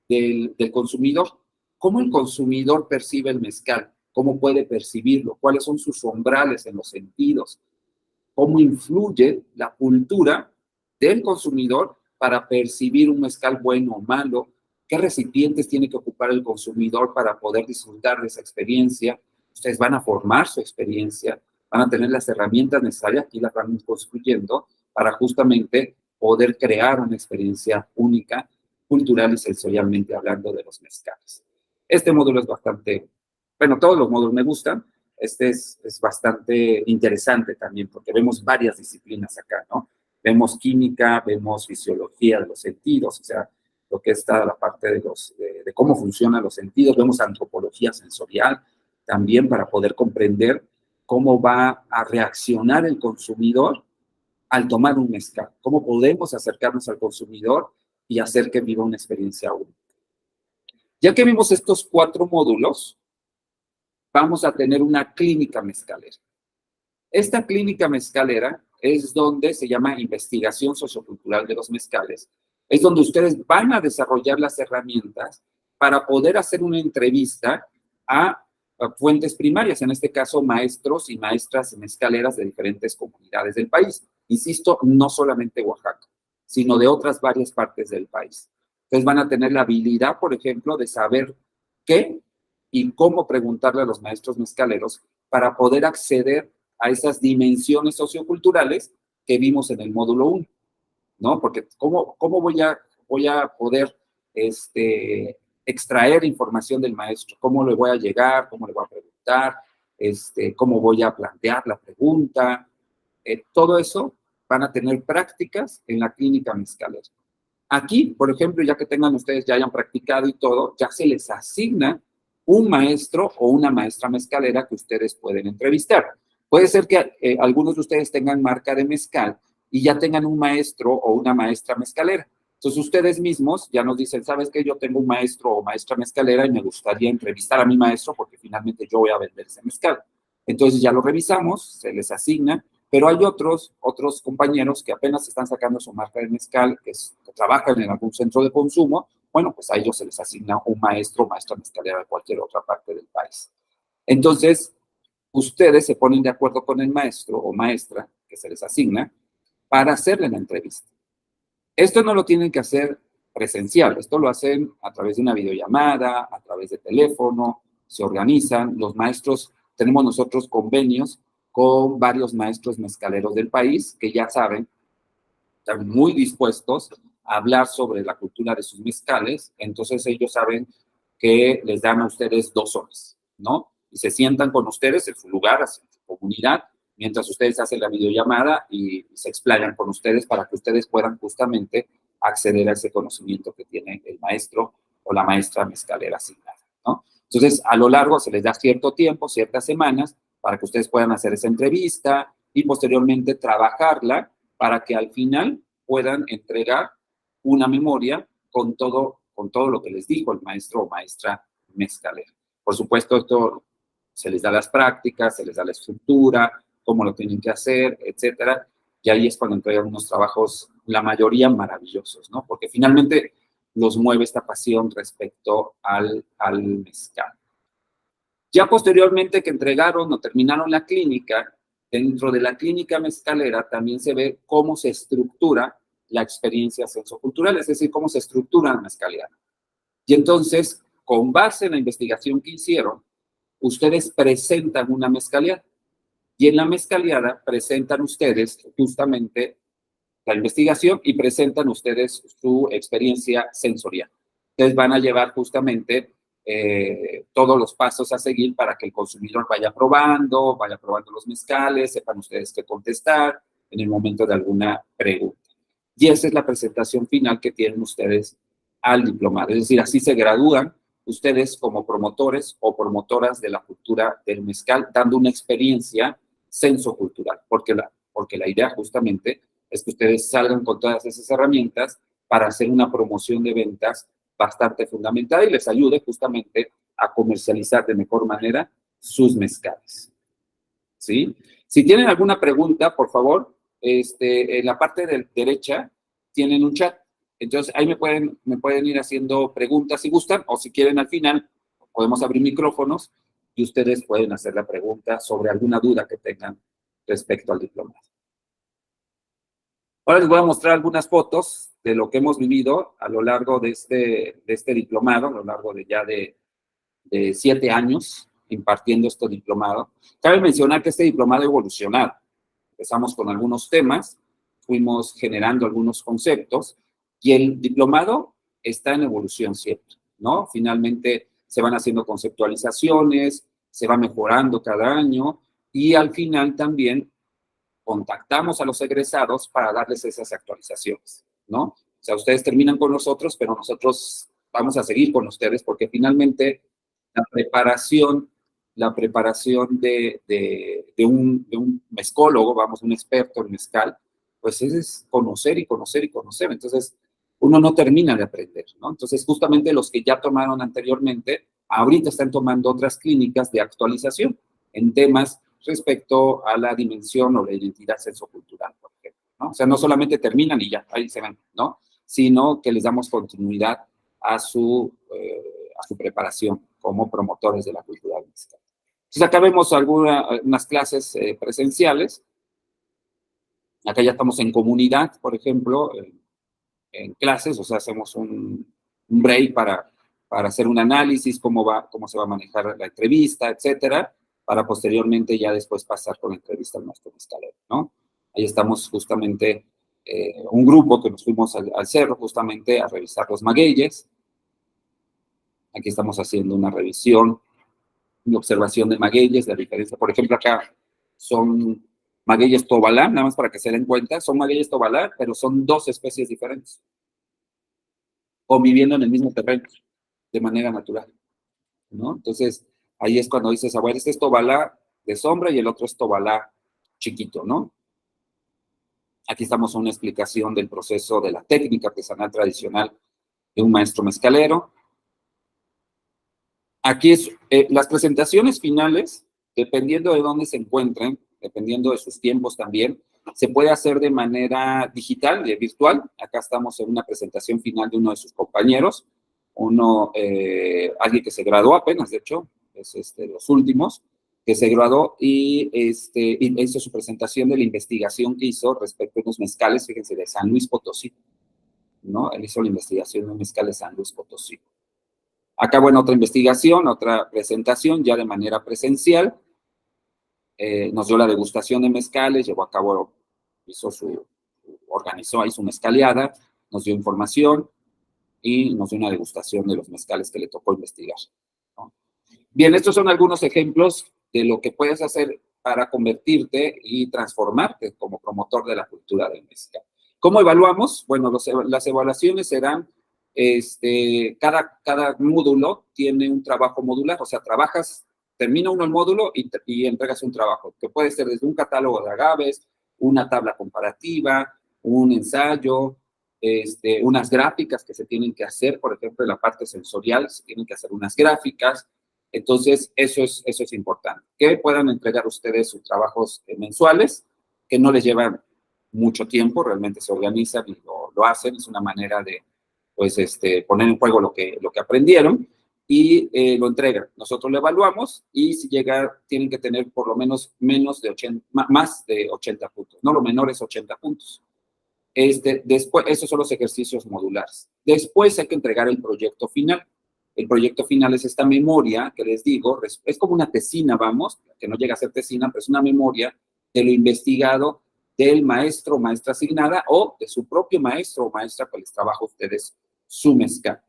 del consumidor, cómo el consumidor percibe el mezcal, cómo puede percibirlo, cuáles son sus umbrales en los sentidos, cómo influye la cultura del consumidor para percibir un mezcal bueno o malo, qué recipientes tiene que ocupar el consumidor para poder disfrutar de esa experiencia. Ustedes van a formar su experiencia, van a tener las herramientas necesarias, aquí las van construyendo, para justamente poder crear una experiencia única, cultural y sensorialmente hablando de los mezcales. Este módulo es bastante, bueno, todos los módulos me gustan, este es bastante interesante también porque vemos varias disciplinas acá, ¿no? Vemos química, vemos fisiología de los sentidos, o sea, lo que está la parte de cómo funcionan los sentidos, vemos antropología sensorial también para poder comprender cómo va a reaccionar el consumidor al tomar un mezcal, cómo podemos acercarnos al consumidor y hacer que viva una experiencia única. Ya que vimos estos 4 módulos, vamos a tener una clínica mezcalera. Esta clínica mezcalera es donde se llama investigación sociocultural de los mezcales. Es donde ustedes van a desarrollar las herramientas para poder hacer una entrevista a fuentes primarias, en este caso maestros y maestras mezcaleras de diferentes comunidades del país. Insisto, no solamente Oaxaca, sino de otras varias partes del país. Entonces van a tener la habilidad, por ejemplo, de saber qué y cómo preguntarle a los maestros mezcaleros para poder acceder a esas dimensiones socioculturales que vimos en el módulo 1, ¿no? Porque ¿cómo voy a poder extraer información del maestro? ¿Cómo le voy a llegar? ¿Cómo le voy a preguntar? ¿Cómo voy a plantear la pregunta? Todo eso van a tener prácticas en la clínica mezcalera. Aquí, por ejemplo, ya que tengan ustedes, ya hayan practicado y todo, ya se les asigna un maestro o una maestra mezcalera que ustedes pueden entrevistar. Puede ser que algunos de ustedes tengan marca de mezcal y ya tengan un maestro o una maestra mezcalera. Entonces, ustedes mismos ya nos dicen, ¿sabes qué? Yo tengo un maestro o maestra mezcalera y me gustaría entrevistar a mi maestro porque finalmente yo voy a vender ese mezcal. Entonces, ya lo revisamos, se les asigna, pero hay otros compañeros que apenas están sacando su marca de mezcal, que trabajan en algún centro de consumo. Bueno, pues a ellos se les asigna un maestro o maestra mezcalera de cualquier otra parte del país. Entonces, ustedes se ponen de acuerdo con el maestro o maestra que se les asigna para hacerle la entrevista. Esto no lo tienen que hacer presencial, esto lo hacen a través de una videollamada, a través de teléfono, se organizan. Los maestros, tenemos nosotros convenios con varios maestros mezcaleros del país que ya saben, están muy dispuestos a hablar sobre la cultura de sus mezcales, entonces ellos saben que les dan a ustedes 2 horas, ¿no? Y se sientan con ustedes en su lugar, en su comunidad, mientras ustedes hacen la videollamada y se explayan con ustedes para que ustedes puedan justamente acceder a ese conocimiento que tiene el maestro o la maestra mezcalera asignada, ¿no? Entonces, a lo largo se les da cierto tiempo, ciertas semanas, para que ustedes puedan hacer esa entrevista y posteriormente trabajarla para que al final puedan entregar una memoria con todo lo que les dijo el maestro o maestra mezcalera. Por supuesto, esto se les da las prácticas, se les da la estructura, cómo lo tienen que hacer, etcétera. Y ahí es cuando entregan unos trabajos, la mayoría maravillosos, ¿no? Porque finalmente los mueve esta pasión respecto al mezcal. Ya posteriormente que entregaron o terminaron la clínica, dentro de la clínica mezcalera también se ve cómo se estructura la experiencia sensocultural, es decir, cómo se estructura la mezcaleada. Y entonces, con base en la investigación que hicieron, ustedes presentan una mezcaleada. Y en la mezcaleada presentan ustedes justamente la investigación y presentan ustedes su experiencia sensorial. Ustedes van a llevar justamente todos los pasos a seguir para que el consumidor vaya probando los mezcales, sepan ustedes qué contestar en el momento de alguna pregunta. Y esa es la presentación final que tienen ustedes al diplomado. Es decir, así se gradúan ustedes como promotores o promotoras de la cultura del mezcal, dando una experiencia sensocultural, porque la idea justamente es que ustedes salgan con todas esas herramientas para hacer una promoción de ventas bastante fundamental y les ayude justamente a comercializar de mejor manera sus mezcales. ¿Sí? Si tienen alguna pregunta, por favor, en la parte de derecha tienen un chat. Entonces, ahí me pueden ir haciendo preguntas si gustan, o si quieren al final, podemos abrir micrófonos y ustedes pueden hacer la pregunta sobre alguna duda que tengan respecto al diplomado. Ahora les voy a mostrar algunas fotos de lo que hemos vivido a lo largo de este diplomado, a lo largo de 7 años impartiendo este diplomado. Cabe mencionar que este diplomado ha evolucionado. Empezamos con algunos temas, fuimos generando algunos conceptos y el diplomado está en evolución siempre, ¿no? Finalmente se van haciendo conceptualizaciones, se va mejorando cada año y al final también contactamos a los egresados para darles esas actualizaciones, ¿no? O sea, ustedes terminan con nosotros, pero nosotros vamos a seguir con ustedes porque finalmente la preparación de un mezcólogo, vamos, un experto en mezcal, pues es conocer y conocer y conocer. Entonces, uno no termina de aprender, ¿no? Entonces, justamente los que ya tomaron anteriormente, ahorita están tomando otras clínicas de actualización en temas respecto a la dimensión o la identidad sensocultural, por ejemplo, ¿no? O sea, no solamente terminan y ya, ahí se ven, ¿no? Sino que les damos continuidad a su preparación como promotores de la cultura del mezcal. Entonces, acá vemos unas clases presenciales. Acá ya estamos en comunidad, por ejemplo, en clases, o sea, hacemos un break para hacer un análisis, cómo se va a manejar la entrevista, etcétera, para posteriormente ya después pasar con la entrevista al maestro mezcalero, ¿no? Ahí estamos justamente un grupo que nos fuimos al cerro justamente a revisar los magueyes. Aquí estamos haciendo una revisión y observación de magueyes, la diferencia, por ejemplo, acá son magueyes tobalá, nada más para que se den cuenta, son magueyes tobalá, pero son 2 especies diferentes, conviviendo en el mismo terreno, de manera natural, ¿no? Entonces, ahí es cuando dices, bueno, este es tobalá de sombra y el otro es tobalá chiquito, ¿no? Aquí estamos en una explicación del proceso de la técnica artesanal tradicional de un maestro mezcalero. Aquí es las presentaciones finales, dependiendo de dónde se encuentren, dependiendo de sus tiempos también, se puede hacer de manera digital, virtual. Acá estamos en una presentación final de uno de sus compañeros, alguien que se graduó apenas, de hecho, es de los últimos, que se graduó y hizo su presentación de la investigación que hizo respecto a unos mezcales, fíjense, de San Luis Potosí, ¿no? Él hizo la investigación de un mezcal de San Luis Potosí. Acá, bueno, otra investigación, otra presentación ya de manera presencial. Nos dio la degustación de mezcales, llevó a cabo, organizó ahí su mezcaleada, nos dio información y nos dio una degustación de los mezcales que le tocó investigar, ¿no? Bien, estos son algunos ejemplos de lo que puedes hacer para convertirte y transformarte como promotor de la cultura del mezcal. ¿Cómo evaluamos? Bueno, las evaluaciones serán, cada módulo tiene un trabajo modular, o sea, termina uno el módulo y entregas un trabajo, que puede ser desde un catálogo de agaves, una tabla comparativa, un ensayo, unas gráficas que se tienen que hacer, por ejemplo, en la parte sensorial, se tienen que hacer unas gráficas. Entonces, eso es importante. Que puedan entregar ustedes sus trabajos mensuales, que no les llevan mucho tiempo, realmente se organizan y lo hacen, es una manera de, pues, poner en juego lo que aprendieron y lo entregan. Nosotros lo evaluamos y si llega, tienen que tener por lo menos más de 80 puntos, no, lo menor es 80 puntos. Después, esos son los ejercicios modulares. Después hay que entregar el proyecto final. El proyecto final es esta memoria que les digo, es como una tesina, vamos, que no llega a ser tesina, pero es una memoria de lo investigado del maestro o maestra asignada o de su propio maestro o maestra que les trabaja a ustedes su mezcal.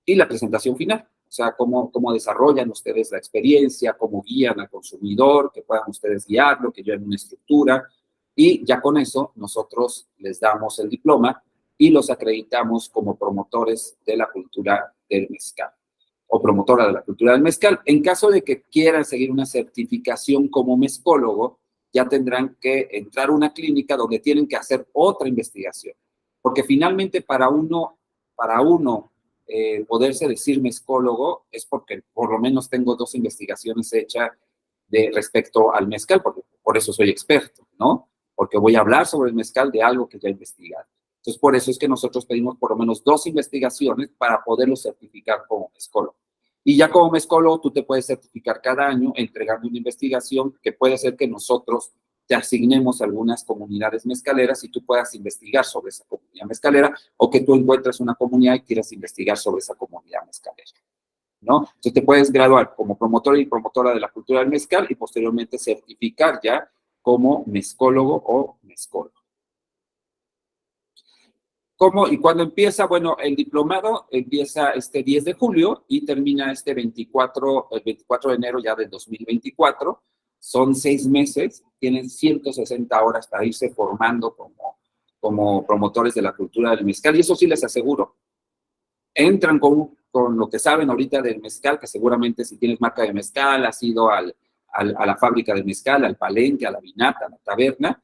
Y la presentación final, o sea, cómo desarrollan ustedes la experiencia, cómo guían al consumidor, que puedan ustedes guiarlo, que lleven una estructura, y ya con eso nosotros les damos el diploma y los acreditamos como promotores de la cultura del mezcal o promotora de la cultura del mezcal. En caso de que quieran seguir una certificación como mezcólogo, ya tendrán que entrar a una clínica donde tienen que hacer otra investigación, porque finalmente para uno poderse decir mezcólogo es porque por lo menos tengo 2 investigaciones hechas respecto al mezcal, porque por eso soy experto, ¿no? Porque voy a hablar sobre el mezcal de algo que ya he investigado. Entonces, por eso es que nosotros pedimos por lo menos 2 investigaciones para poderlo certificar como mezcólogo. Y ya como mezcólogo, tú te puedes certificar cada año entregando una investigación que puede ser que nosotros te asignemos algunas comunidades mezcaleras y tú puedas investigar sobre esa comunidad mezcalera, o que tú encuentres una comunidad y quieras investigar sobre esa comunidad mezcalera, ¿no? Entonces te puedes graduar como promotor y promotora de la cultura del mezcal y posteriormente certificar ya como mezcólogo o mezcólogo. ¿Cómo y cuándo empieza? Bueno, el diplomado empieza este 10 de julio y termina el 24 de enero ya del 2024. Son 6 meses, tienen 160 horas para irse formando como promotores de la cultura del mezcal. Y eso sí les aseguro, entran con lo que saben ahorita del mezcal, que seguramente si tienes marca de mezcal, has ido a la fábrica de mezcal, al palenque, a la vinata, a la taberna,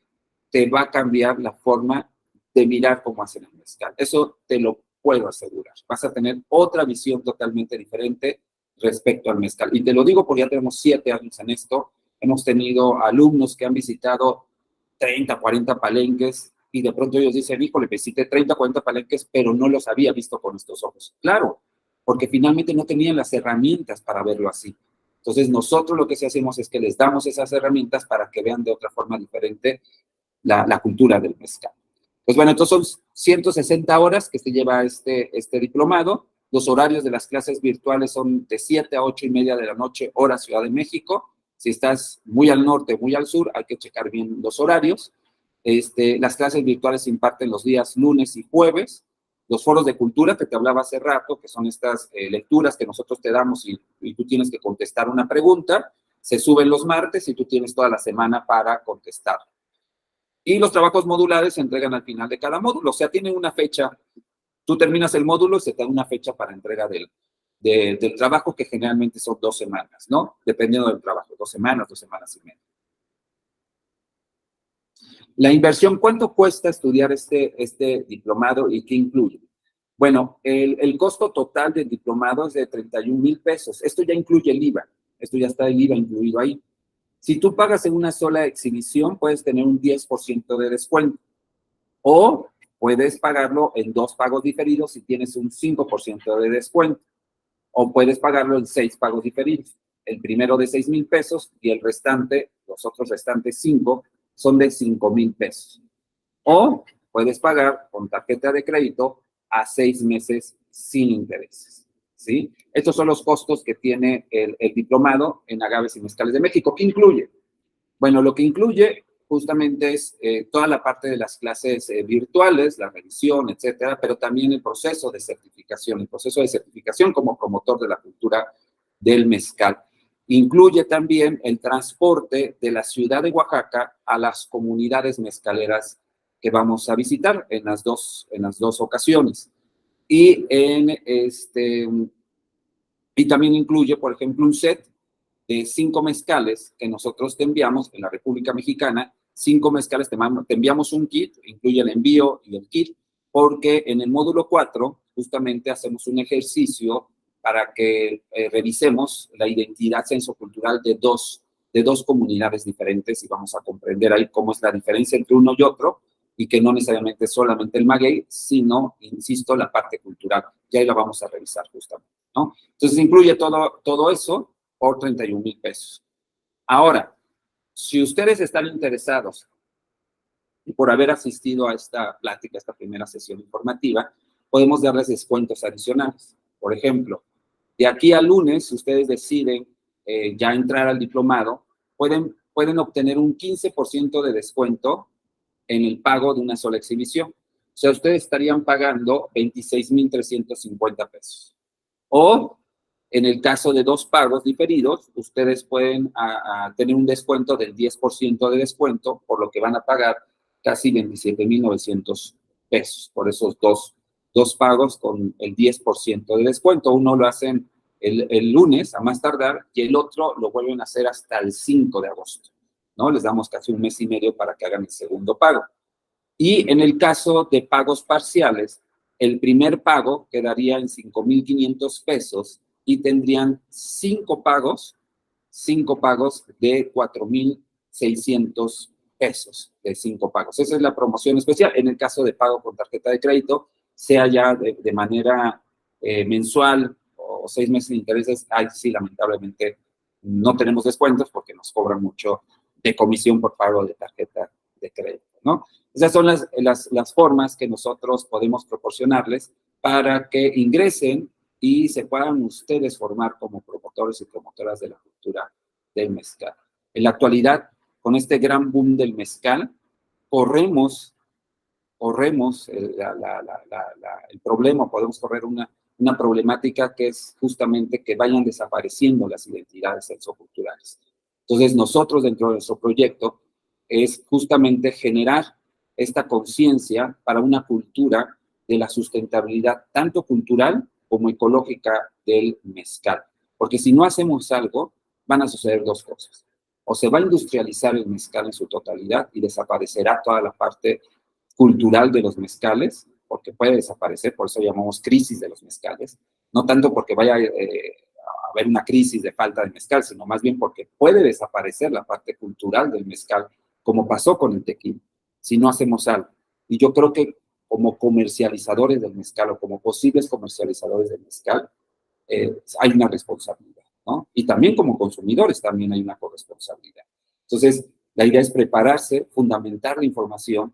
te va a cambiar la forma de mirar cómo hacen el mezcal. Eso te lo puedo asegurar. Vas a tener otra visión totalmente diferente respecto al mezcal. Y te lo digo porque ya tenemos 7 años en esto. Hemos tenido alumnos que han visitado 30, 40 palenques y de pronto ellos dicen, híjole, visité 30, 40 palenques, pero no los había visto con estos ojos. Claro, porque finalmente no tenían las herramientas para verlo así. Entonces nosotros lo que sí hacemos es que les damos esas herramientas para que vean de otra forma diferente la cultura del mezcal. Pues bueno, entonces son 160 horas que se lleva este diplomado. Los horarios de las clases virtuales son de 7 a 8 y media de la noche, hora Ciudad de México. Si estás muy al norte, muy al sur, hay que checar bien los horarios. Las clases virtuales se imparten los días lunes y jueves. Los foros de cultura que te hablaba hace rato, que son estas lecturas que nosotros te damos y tú tienes que contestar una pregunta, se suben los martes y tú tienes toda la semana para contestar. Y los trabajos modulares se entregan al final de cada módulo. O sea, tienen una fecha. Tú terminas el módulo y se te da una fecha para entrega del trabajo, que generalmente son 2 semanas, ¿no? Dependiendo del trabajo, 2 semanas, 2 semanas y media. La inversión, ¿cuánto cuesta estudiar este diplomado y qué incluye? Bueno, el costo total del diplomado es de 31,000 pesos. Esto ya incluye el IVA. Esto ya está el IVA incluido ahí. Si tú pagas en una sola exhibición, puedes tener un 10% de descuento. O puedes pagarlo en 2 pagos diferidos si tienes un 5% de descuento. O puedes pagarlo en 6 pagos diferidos. El primero de 6,000 pesos y el restante, los otros restantes 5, son de 5,000 pesos. O puedes pagar con tarjeta de crédito a 6 meses sin intereses, ¿sí? Estos son los costos que tiene el diplomado en agaves y mezcales de México. ¿Qué incluye? Bueno, lo que incluye justamente es toda la parte de las clases virtuales, la revisión, etcétera, pero también el proceso de certificación como promotor de la cultura del mezcal. Incluye también el transporte de la ciudad de Oaxaca a las comunidades mezcaleras que vamos a visitar en las dos ocasiones. Y también incluye, por ejemplo, un set de 5 mezcales que nosotros te enviamos en la República Mexicana. 5 mezcales, te enviamos un kit, incluye el envío y el kit, porque en el módulo 4 justamente hacemos un ejercicio para que revisemos la identidad sensocultural de dos comunidades diferentes y vamos a comprender ahí cómo es la diferencia entre uno y otro, y que no necesariamente solamente el maguey, sino, insisto, la parte cultural. Y ahí la vamos a revisar justamente, ¿no? Entonces incluye todo eso por 31,000 pesos. Ahora, si ustedes están interesados por haber asistido a esta plática, a esta primera sesión informativa, podemos darles descuentos adicionales. Por ejemplo, de aquí al lunes, si ustedes deciden ya entrar al diplomado, pueden obtener un 15% de descuento en el pago de una sola exhibición. O sea, ustedes estarían pagando 26,350 pesos. O, en el caso de 2 pagos diferidos, ustedes pueden tener un descuento del 10% de descuento, por lo que van a pagar casi 27,900 pesos por esos dos pagos con el 10% de descuento. Uno lo hacen el lunes a más tardar y el otro lo vuelven a hacer hasta el 5 de agosto, ¿no? Les damos casi un mes y medio para que hagan el segundo pago. Y en el caso de pagos parciales, el primer pago quedaría en 5,500 pesos y tendrían 5 pagos de 4,600 pesos, de 5 pagos. Esa es la promoción especial. En el caso de pago con tarjeta de crédito, sea ya de manera mensual o 6 meses de intereses, ahí sí, lamentablemente, no tenemos descuentos porque nos cobran mucho de comisión por pago de tarjeta de crédito, ¿no? Esas son las formas que nosotros podemos proporcionarles para que ingresen y se puedan ustedes formar como promotores y promotoras de la cultura del mezcal. En la actualidad, con este gran boom del mezcal, corremos el problema, podemos correr una problemática que es justamente que vayan desapareciendo las identidades socioculturales. Entonces, nosotros dentro de nuestro proyecto es justamente generar esta conciencia para una cultura de la sustentabilidad, tanto cultural como ecológica del mezcal. Porque si no hacemos algo, van a suceder 2 cosas. O se va a industrializar el mezcal en su totalidad y desaparecerá toda la parte cultural de los mezcales, porque puede desaparecer, por eso llamamos crisis de los mezcales, no tanto porque vaya a haber una crisis de falta de mezcal, sino más bien porque puede desaparecer la parte cultural del mezcal, como pasó con el tequila, si no hacemos algo. Y yo creo que como comercializadores del mezcal o como posibles comercializadores del mezcal, hay una responsabilidad, ¿no? Y también como consumidores también hay una corresponsabilidad. Entonces, la idea es prepararse, fundamentar la información,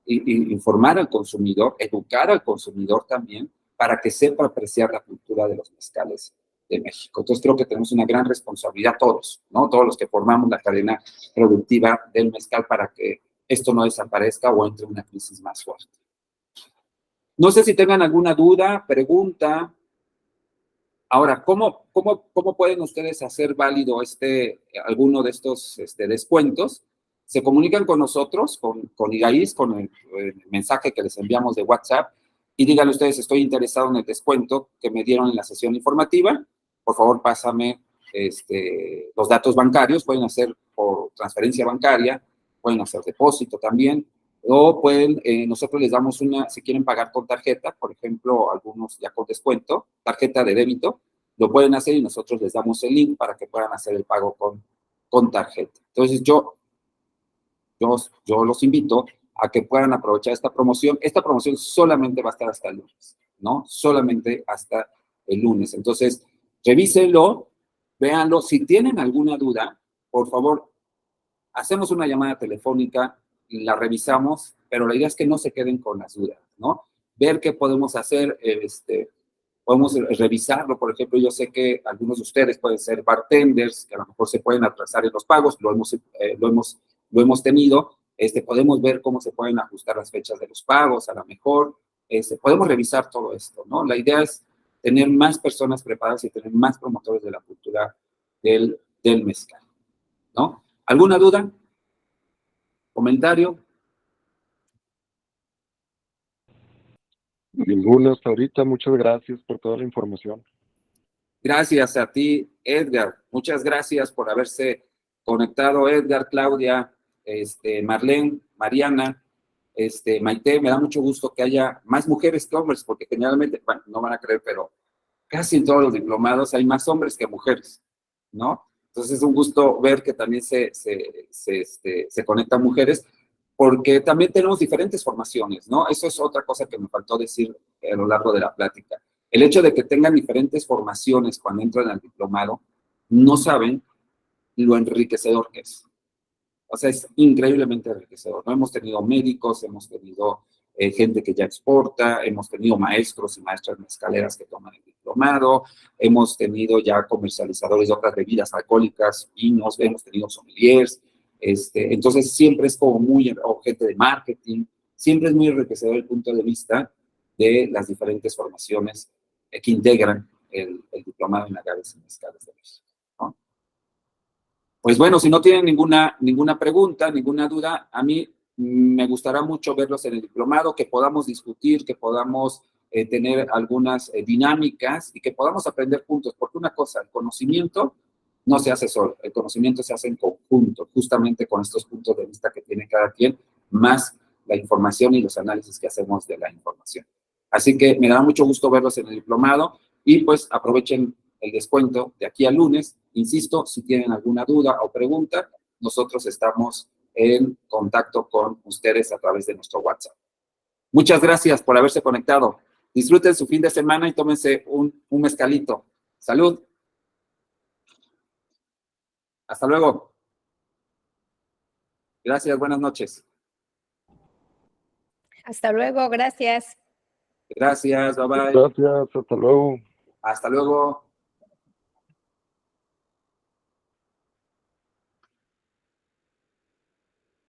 informar al consumidor, educar al consumidor también, para que sepa apreciar la cultura de los mezcales de México. Entonces creo que tenemos una gran responsabilidad todos, ¿no? Todos los que formamos la cadena productiva del mezcal para que esto no desaparezca o entre en una crisis más fuerte. No sé si tengan alguna duda, pregunta. Ahora, ¿cómo pueden ustedes hacer válido alguno de estos descuentos? Se comunican con nosotros, con IGAIS, con el mensaje que les enviamos de WhatsApp, y díganle ustedes, estoy interesado en el descuento que me dieron en la sesión informativa, por favor pásame los datos bancarios, pueden hacer por transferencia bancaria, pueden hacer depósito también, o pueden, nosotros les damos si quieren pagar con tarjeta, por ejemplo, algunos ya con descuento, tarjeta de débito, lo pueden hacer y nosotros les damos el link para que puedan hacer el pago con tarjeta. Entonces, yo los invito a que puedan aprovechar esta promoción. Esta promoción solamente va a estar hasta el lunes, ¿no? Solamente hasta el lunes. Entonces, revísenlo, véanlo. Si tienen alguna duda, por favor, hacemos una llamada telefónica, la revisamos, pero la idea es que no se queden con las dudas, ¿no? Ver qué podemos hacer, podemos revisarlo. Por ejemplo, yo sé que algunos de ustedes pueden ser bartenders, que a lo mejor se pueden atrasar en los pagos, lo hemos tenido, podemos ver cómo se pueden ajustar las fechas de los pagos, a lo mejor, podemos revisar todo esto, ¿no? La idea es tener más personas preparadas y tener más promotores de la cultura del mezcal, ¿no? ¿Alguna duda? ¿Comentario? Ninguna hasta ahorita. Muchas gracias por toda la información. Gracias a ti, Edgar. Muchas gracias por haberse conectado, Edgar, Claudia, Marlene, Mariana, Maite. Me da mucho gusto que haya más mujeres que hombres, porque generalmente, bueno, no van a creer, pero casi en todos los diplomados hay más hombres que mujeres, ¿no? Entonces es un gusto ver que también se conectan mujeres, porque también tenemos diferentes formaciones, ¿no? Eso es otra cosa que me faltó decir a lo largo de la plática. El hecho de que tengan diferentes formaciones cuando entran al diplomado, no saben lo enriquecedor que es. O sea, es increíblemente enriquecedor, ¿no? Hemos tenido médicos, hemos tenido gente que ya exporta, hemos tenido maestros y maestras mezcaleras que toman el diplomado, hemos tenido ya comercializadores de otras bebidas alcohólicas, vinos, hemos tenido sommeliers, Entonces siempre es como muy objeto de marketing, siempre es muy enriquecedor el punto de vista de las diferentes formaciones que integran el diplomado en agaves y mezcales de México, ¿no? Pues bueno, si no tienen ninguna pregunta, ninguna duda, a mí me gustará mucho verlos en el diplomado, que podamos discutir, que podamos tener algunas dinámicas y que podamos aprender juntos, porque una cosa, el conocimiento no se hace solo, el conocimiento se hace en conjunto, justamente con estos puntos de vista que tiene cada quien, más la información y los análisis que hacemos de la información. Así que me da mucho gusto verlos en el diplomado y pues aprovechen el descuento de aquí al lunes. Insisto, si tienen alguna duda o pregunta, nosotros estamos en contacto con ustedes a través de nuestro WhatsApp. Muchas gracias por haberse conectado. Disfruten su fin de semana y tómense un mezcalito. Salud. Hasta luego. Gracias, buenas noches. Hasta luego, gracias. Gracias, bye bye. Gracias, hasta luego. Hasta luego.